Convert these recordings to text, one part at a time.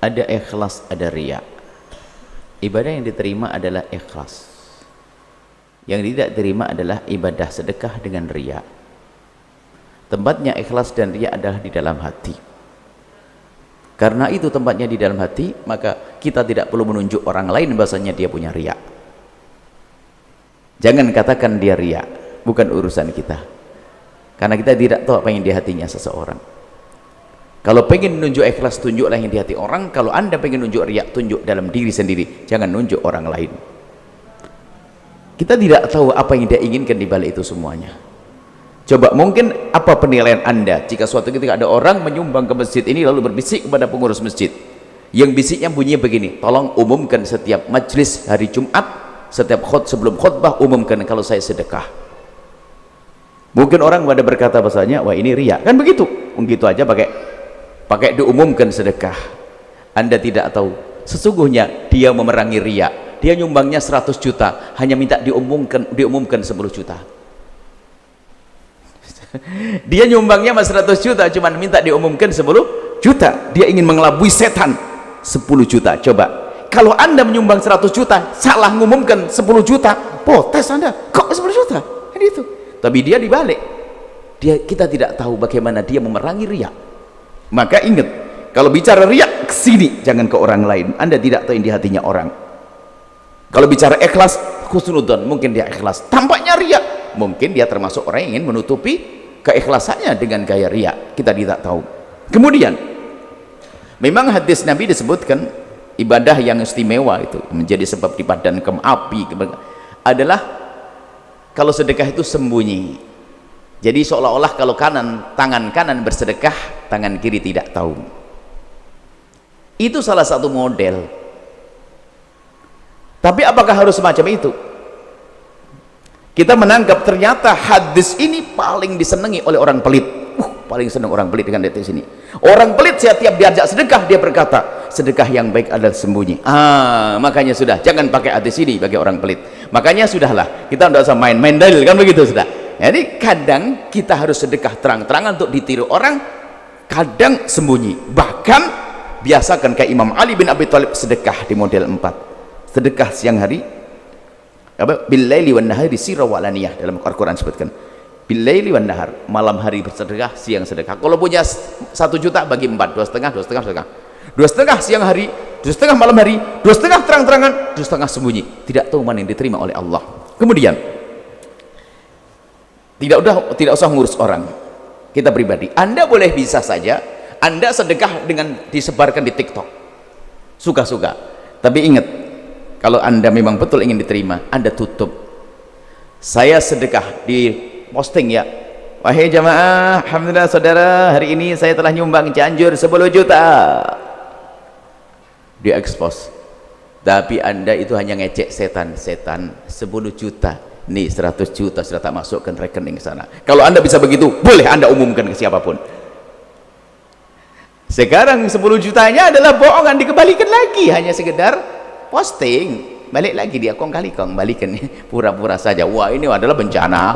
Ada ikhlas, ada riya. Ibadah yang diterima adalah ikhlas. Yang tidak diterima adalah ibadah sedekah dengan riya. Tempatnya ikhlas dan riya adalah di dalam hati. Karena itu tempatnya di dalam hati, maka kita tidak perlu menunjuk orang lain bahasanya dia punya riya. Jangan katakan dia riya, bukan urusan kita. Karena kita tidak tahu apa yang di hatinya seseorang. Kalau pengen nunjuk ikhlas, tunjuklah yang di hati orang. Kalau anda pengen nunjuk riya, tunjuk dalam diri sendiri, jangan nunjuk orang lain. Kita tidak tahu apa yang dia inginkan di balik itu semuanya. Coba, mungkin apa penilaian anda jika suatu ketika ada orang menyumbang ke masjid ini lalu berbisik kepada pengurus masjid, yang bisiknya bunyinya begini, tolong umumkan setiap majlis hari Jumat, setiap sebelum khutbah umumkan kalau saya sedekah. Mungkin orang pada berkata bahasanya, wah ini riya, kan begitu, begitu aja pakai diumumkan sedekah. Anda tidak tahu sesungguhnya dia memerangi riya. Dia nyumbangnya 100 juta, hanya minta diumumkan 10 juta. Dia nyumbangnya mas 100 juta, cuman minta diumumkan 10 juta. Dia ingin mengelabui setan 10 juta. Coba, kalau anda menyumbang 100 juta, salah ngumumkan 10 juta, protes anda, kok 10 juta? Kan itu. Tapi dia dibalik. Kita tidak tahu bagaimana dia memerangi riya. Maka ingat, kalau bicara riya ke sini, jangan ke orang lain. Anda tidak tahu yang di hatinya orang. Kalau bicara ikhlas, khusnudzon, mungkin dia ikhlas. Tampaknya riya, mungkin dia termasuk orang yang ingin menutupi keikhlasannya dengan gaya riya. Kita tidak tahu. Kemudian, memang hadis Nabi disebutkan ibadah yang istimewa itu menjadi sebab dipadankan api adalah kalau sedekah itu sembunyi. Jadi seolah-olah kalau tangan kanan bersedekah, tangan kiri tidak tahu. Itu salah satu model. Tapi apakah harus semacam itu? Kita menanggap ternyata hadis ini paling disenangi oleh orang pelit. Paling senang orang pelit dengan hadis ini. Orang pelit setiap diajak sedekah, dia berkata, sedekah yang baik adalah sembunyi. Makanya sudah, jangan pakai hadis ini bagi orang pelit. Makanya sudahlah, kita tidak usah main-main dalil, kan begitu sudah. Jadi kadang kita harus sedekah terang-terangan untuk ditiru orang, kadang sembunyi. Bahkan biasakan kayak Imam Ali bin Abi Thalib sedekah di model 4. Sedekah siang hari, bil-laili wan nahari sirra wa alaniyah, dalam Al-Qur'an sebutkan. Bil-laili wan nahar, malam hari bersedekah, siang sedekah. Kalau punya 1 juta bagi 4, 2,5 sedekah. 2,5 siang hari, 2,5 malam hari, 2,5 terang-terangan, 2,5 sembunyi. Tidak tahu mana yang diterima oleh Allah. Kemudian tidak usah ngurus orang. Kita pribadi, anda boleh bisa saja anda sedekah dengan disebarkan di TikTok, suka-suka. Tapi ingat, kalau anda memang betul ingin diterima, anda tutup. Saya sedekah di posting ya, wahai jamaah, alhamdulillah saudara, hari ini saya telah nyumbang Cianjur 10 juta. Dia expose. Tapi anda itu hanya ngecek setan 10 juta. Nih 100 juta sudah tak masukkan rekening sana. Kalau anda bisa begitu, boleh anda umumkan ke siapapun. Sekarang 10 jutanya adalah bohongan, dikembalikan lagi, hanya sekedar posting, balik lagi dia kong kali kong balikan, pura-pura saja. Wah, ini adalah bencana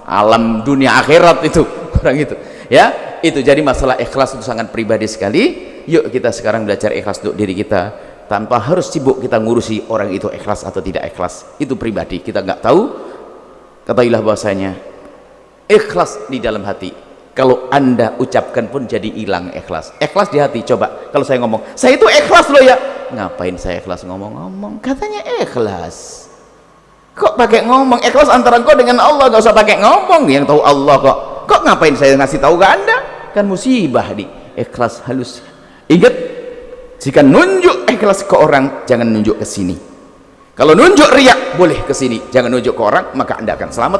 alam dunia akhirat itu orang itu ya. Itu jadi masalah ikhlas itu sangat pribadi sekali. Yuk kita sekarang belajar ikhlas untuk diri kita, tanpa harus sibuk kita ngurusi orang itu ikhlas atau tidak ikhlas. Itu pribadi, kita nggak tahu. Ketahuilah bahwasanya ikhlas di dalam hati. Kalau anda ucapkan pun jadi hilang ikhlas. Ikhlas di hati. Coba kalau saya ngomong, saya itu ikhlas loh ya, ngapain saya ikhlas ngomong-ngomong, katanya ikhlas, kok pakai ngomong? Ikhlas antara kau dengan Allah, gak usah pakai ngomong, yang tahu Allah kok ngapain saya ngasih tahu ke anda, kan musibah di ikhlas halus. Ingat, jika nunjuk ikhlas ke orang, jangan nunjuk ke sini. Kalau nunjuk riya boleh ke sini, jangan nunjuk ke orang, maka anda akan selamat.